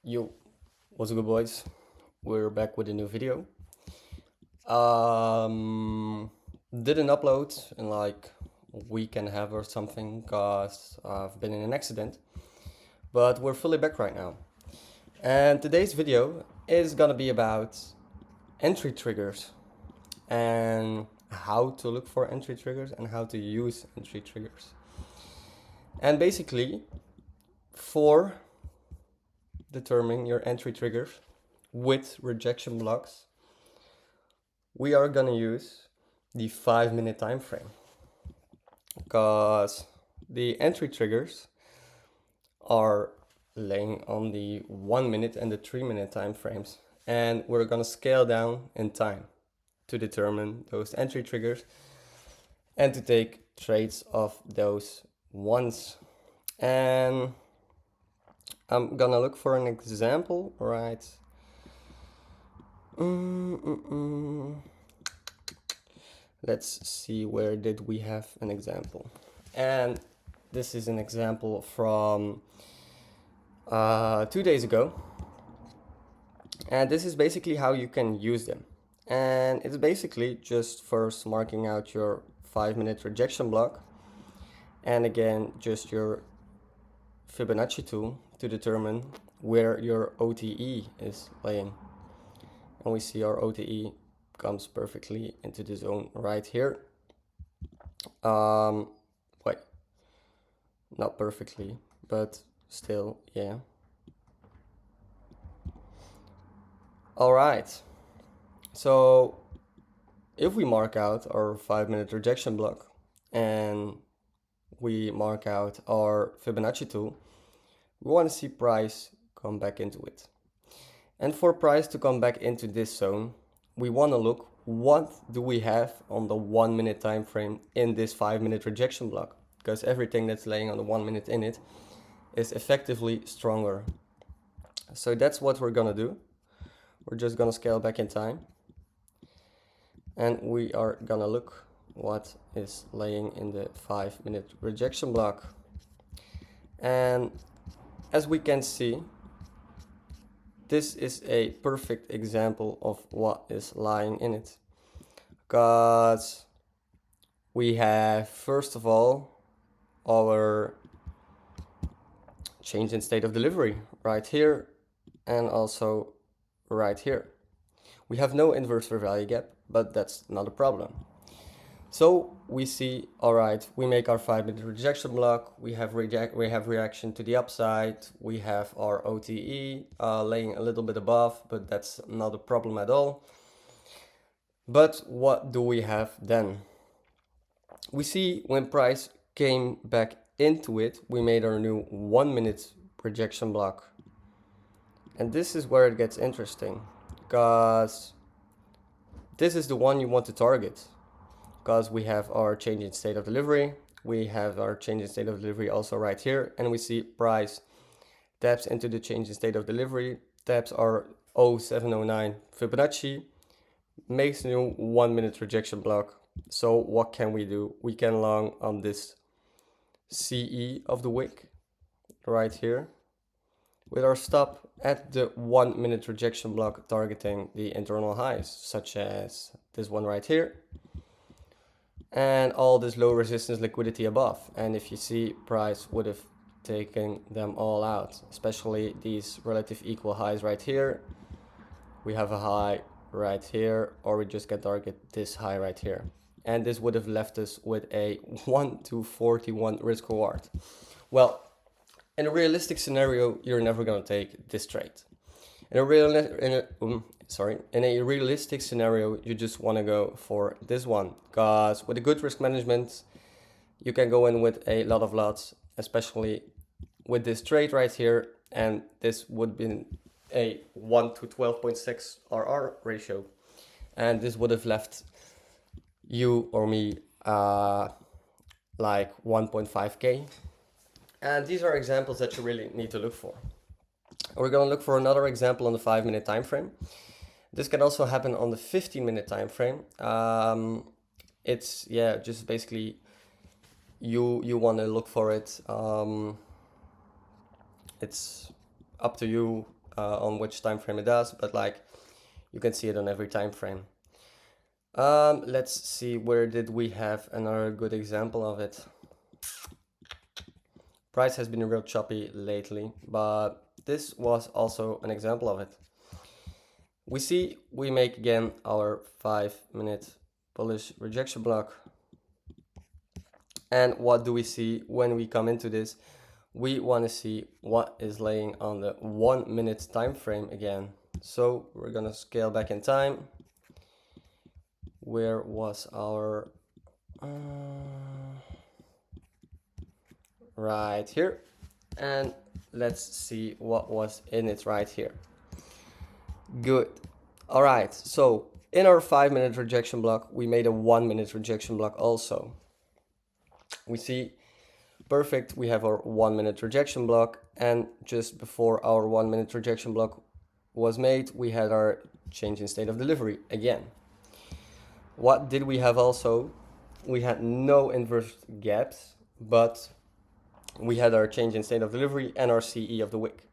Yo, what's good, boys? We're back with a new video. Didn't upload in like a week and a half or something because I've been in an accident, but we're fully back right now. And today's video is gonna be about entry triggers and how to look for entry triggers and how to use entry triggers. And basically, for determining your entry triggers with rejection blocks, we are gonna use the 5-minute time frame because the entry triggers are laying on the 1 minute and the 3-minute time frames, and we're gonna scale down in time to determine those entry triggers and to take trades of those ones. And I'm gonna look for an example, right? Let's see, where did we have an example? And this is an example from 2 days ago. And this is basically how you can use them. And it's basically just first marking out your 5-minute rejection block. And again, just your Fibonacci tool to determine where your OTE is laying. And we see our OTE comes perfectly into the zone right here. Wait, not perfectly, but still, yeah. All right, so if we mark out our 5-minute rejection block and we mark out our Fibonacci tool, we want to see price come back into it. And for price to come back into this zone, we want to look what do we have on the 1 minute time frame in this 5-minute rejection block, because everything that's laying on the 1 minute in it is effectively stronger. So that's what we're gonna do. We're just gonna scale back in time and we are gonna look what is laying in the 5-minute rejection block. And as we can see, this is a perfect example of what is lying in it, because we have, first of all, our change in state of delivery right here and also right here. We have no inverse fair value gap, but that's not a problem. So we see, all right, we make our 5-minute rejection block, we have reaction to the upside, we have our OTE laying a little bit above, but that's not a problem at all. But what do we have then? We see when price came back into it, we made our new 1-minute rejection block. And this is where it gets interesting, because this is the one you want to target. Because we have our change in state of delivery, we have our change in state of delivery also right here, and we see price taps into the change in state of delivery, taps our 0709 Fibonacci, makes new 1-minute rejection block. So what can we do? We can long on this CE of the wick right here with our stop at the 1-minute rejection block targeting the internal highs, such as this one right here and all this low resistance liquidity above. And if you see, price would have taken them all out, especially these relative equal highs right here. We have a high right here, or we just can target this high right here, and this would have left us with a 1-to-41 risk reward. Well, in a realistic scenario, you're never going to take this trade. In a realistic scenario, you just want to go for this one, because with a good risk management, you can go in with a lot of lots, especially with this trade right here, and this would be a 1-to-12.6 RR ratio, and this would have left you or me like 1.5k. And these are examples that you really need to look for. We're going to look for another example on the 5-minute time frame. This can also happen on the 15-minute time frame. It's just basically you want to look for it. It's up to you on which time frame it does, but like you can see it on every time frame. Let's see, where did we have another good example of it? Price has been real choppy lately, but this was also an example of it. We make again our 5-minute bullish rejection block. And what do we see when we come into this? We want to see what is laying on the 1-minute time frame again. So we're gonna scale back in time. Where was our right here, and let's see what was in it right here. Good. All right, so in our 5-minute rejection block, we made a 1-minute rejection block also. We see perfect, we have our 1-minute rejection block, and just before our 1-minute rejection block was made, we had our change in state of delivery again. What did we have also? We had no inverse gaps, but we had our change in state of delivery and our CE of the wick.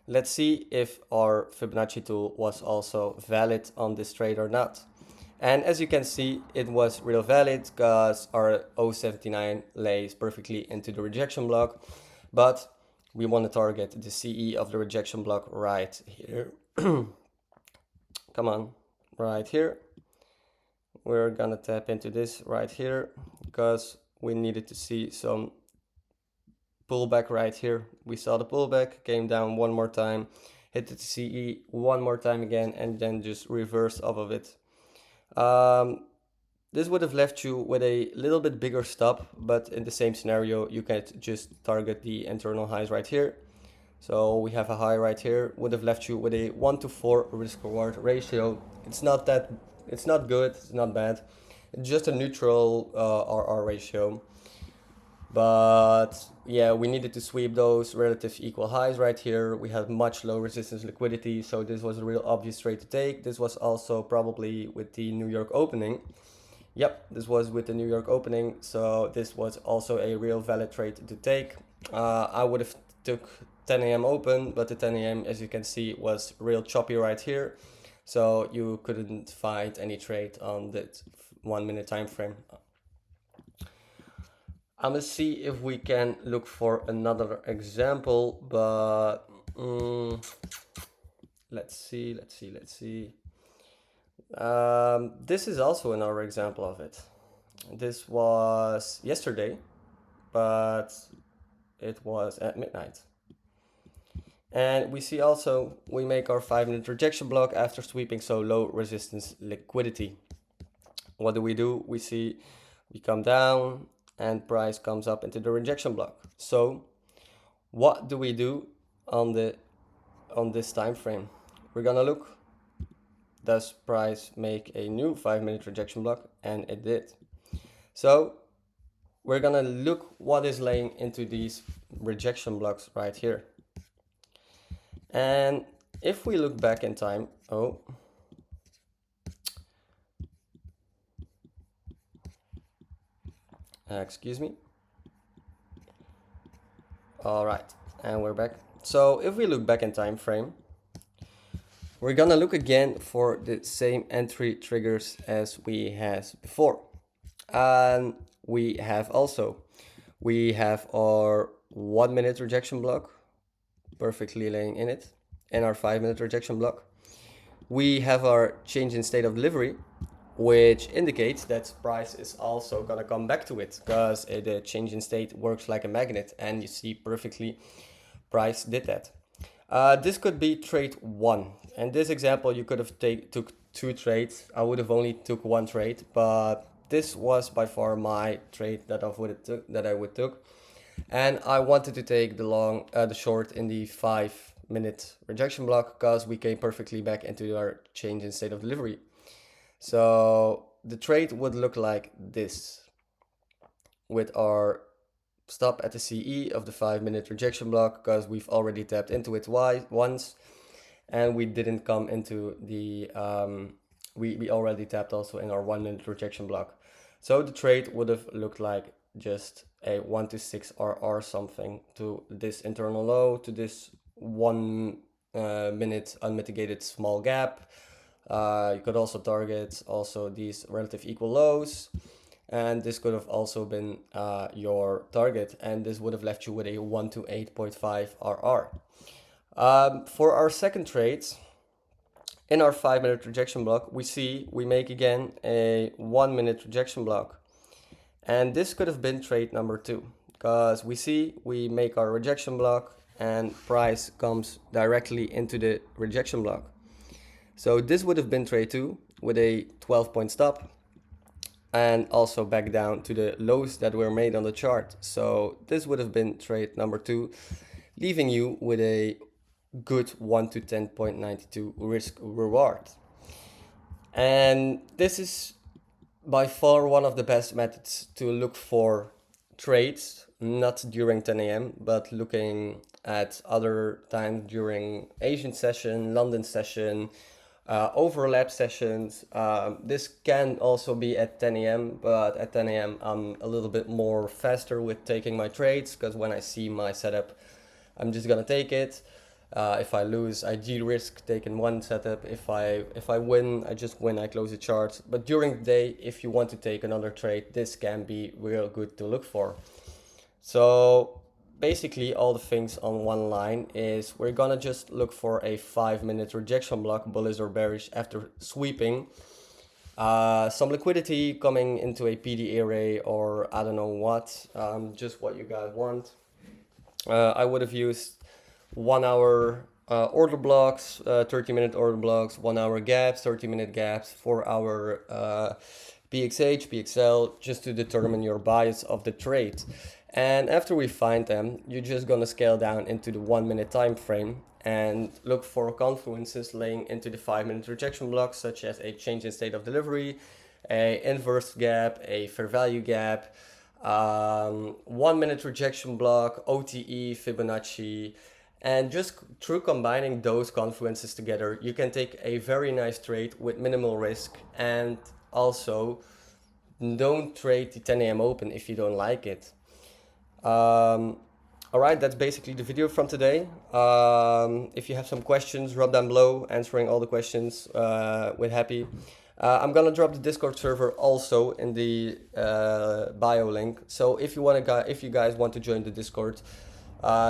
Let's see if our Fibonacci tool was also valid on this trade or not. And as you can see, it was real valid because our 0.79 lays perfectly into the rejection block, but we want to target the CE of the rejection block right here. Come on, right here. We're gonna tap into this right here because we needed to see some pullback right here. We saw the pullback, came down one more time, hit the CE one more time again, and then just reversed off of it. This would have left you with a little bit bigger stop, but in the same scenario, you can just target the internal highs right here. So we have a high right here, would have left you with a 1-to-4 risk reward ratio. It's not good, it's not bad. It's just a neutral RR ratio. But yeah, we needed to sweep those relative equal highs right here. We had much low resistance liquidity, so this was a real obvious trade to take. This was also probably with the New York opening. Yep, this was with the New York opening, so this was also a real valid trade to take. I would have took 10 a.m. open, but the 10 a.m. as you can see was real choppy right here, so you couldn't find any trade on that 1-minute time frame. I'm gonna see if we can look for another example, but let's see. This is also another example of it. This was yesterday, but it was at midnight. And we see also we make our 5-minute rejection block after sweeping so low resistance liquidity. What do? We see we come down and price comes up into the rejection block. So what do we do on this time frame? We're gonna look, does price make a new 5-minute rejection block? And it did. So we're gonna look what is laying into these rejection blocks right here. And if we look back in time, excuse me. All right, and we're back. So if we look back in time frame, we're gonna look again for the same entry triggers as we had before. And we have our 1-minute rejection block perfectly laying in it, and our 5-minute rejection block. We have our change in state of delivery, which indicates that price is also gonna come back to it because the change in state works like a magnet, and you see perfectly price did that. This could be trade 1. In this example, you could have took 2 trades. I would have only took 1 trade, but this was by far my trade that I would took. And I wanted to take the short in the 5-minute rejection block because we came perfectly back into our change in state of delivery. So the trade would look like this, with our stop at the CE of the 5-minute rejection block because we've already tapped into it once, and we didn't come into the we already tapped also in our 1-minute rejection block. So the trade would have looked like just a 1-to-6 RR something to this internal low, to this 1 minute unmitigated small gap. You could also target also these relative equal lows, and this could have also been your target, and this would have left you with a 1 to 8.5 RR. For our second trade, in our 5-minute rejection block, we make again a 1-minute rejection block. And this could have been trade number 2, because we make our rejection block and price comes directly into the rejection block. So this would have been trade 2 with a 12-point stop and also back down to the lows that were made on the chart. So this would have been trade number 2, leaving you with a good 1 to 10.92 risk reward. And this is by far one of the best methods to look for trades, not during 10 a.m., but looking at other times during Asian session, London session, overlap sessions. This can also be at 10 a.m., but at 10 a.m. I'm a little bit more faster with taking my trades, because when I see my setup, I'm just gonna take it. If I lose, I de-risk taking one setup. If I win, I just win, I close the chart. But during the day, if you want to take another trade, this can be real good to look for. So basically all the things on one line is we're gonna just look for a 5-minute rejection block, bullish or bearish, after sweeping. Some liquidity coming into a PD array, or I don't know what, just what you guys want. I would have used 1 hour order blocks, 30-minute order blocks, 1 hour gaps, 30-minute gaps, 4 hour PXH, PXL, just to determine your bias of the trade. And after we find them, you're just gonna scale down into the 1-minute time frame and look for confluences laying into the 5-minute rejection blocks, such as a change in state of delivery, a inverse gap, a fair value gap, 1-minute rejection block, OTE, Fibonacci. And just through combining those confluences together, you can take a very nice trade with minimal risk. And also, don't trade the 10 a.m. open if you don't like it. Alright, that's basically the video from today. If you have some questions, drop down below, answering all the questions with happy. I'm gonna drop the Discord server also in the bio link. So if you guys want to join the Discord,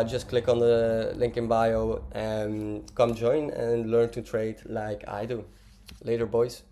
just click on the link in bio and come join and learn to trade like I do. Later, boys.